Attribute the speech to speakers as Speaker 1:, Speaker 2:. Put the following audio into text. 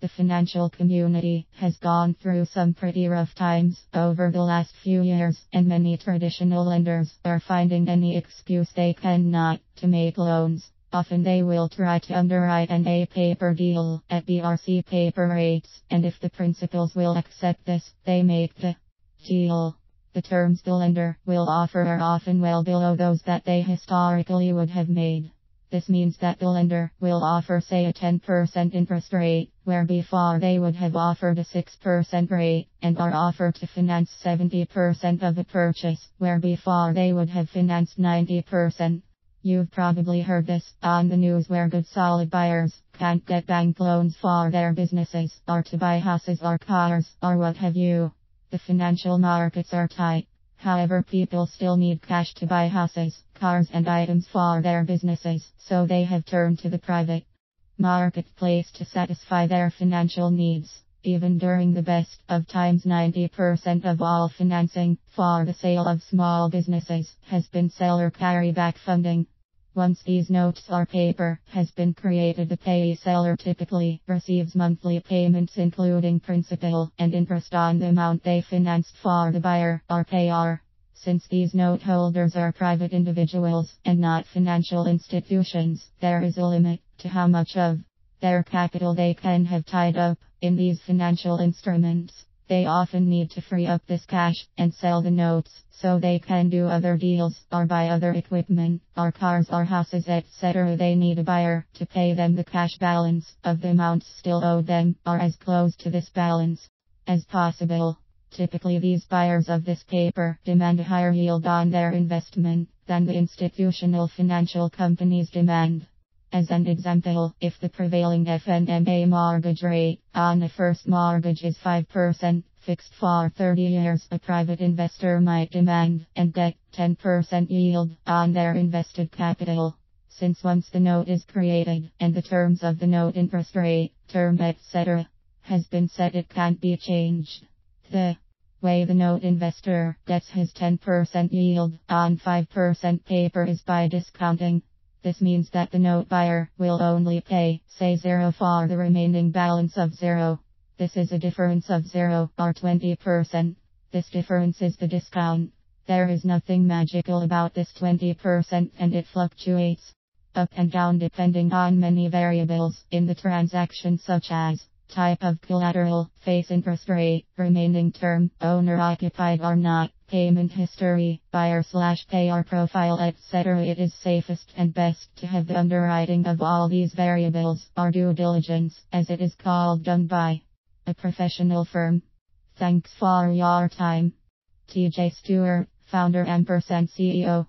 Speaker 1: The financial community has gone through some pretty rough times over the last few years, and many traditional lenders are finding any excuse they can not to make loans. Often they will try to underwrite an A paper deal at BRC paper rates, and if the principals will accept this, they make the deal. The terms the lender will offer are often well below those that they historically would have made. This means that the lender will offer, say, a 10% interest rate, where before they would have offered a 6% rate, and are offered to finance 70% of a purchase, where before they would have financed 90%. You've probably heard this on the news, where good solid buyers can't get bank loans for their businesses, or to buy houses or cars, or what have you. The financial markets are tight. However, people still need cash to buy houses, cars and items for their businesses, so they have turned to the private marketplace to satisfy their financial needs. Even during the best of times, 90% of all financing for the sale of small businesses has been seller carryback funding. Once these notes or paper has been created, the payee seller typically receives monthly payments including principal and interest on the amount they financed for the buyer or payer. Since these note holders are private individuals and not financial institutions, there is a limit to how much of their capital they can have tied up in these financial instruments. They often need to free up this cash and sell the notes so they can do other deals or buy other equipment or cars or houses, etc. They need a buyer to pay them the cash balance of the amounts still owed them, or as close to this balance as possible. Typically, these buyers of this paper demand a higher yield on their investment than the institutional financial companies demand. As an example, if the prevailing FNMA mortgage rate on a first mortgage is 5%, fixed for 30 years, a private investor might demand and get 10% yield on their invested capital. Since once the note is created and the terms of the note, interest rate, term, etc. has been set, it can't be changed. The way the note investor gets his 10% yield on 5% paper is by discounting. This means that the note buyer will only pay, say, 0 for the remaining balance of 0. This is a difference of 0 or 20%. This difference is the discount. There is nothing magical about this 20%, and it fluctuates up and down depending on many variables in the transaction, such as type of collateral, face interest rate, remaining term, owner occupied or not, payment history, buyer/payer profile, etc. It is safest and best to have the underwriting of all these variables, or due diligence, as it is called, done by a professional firm. Thanks for your time. TJ Stewart, founder and CEO.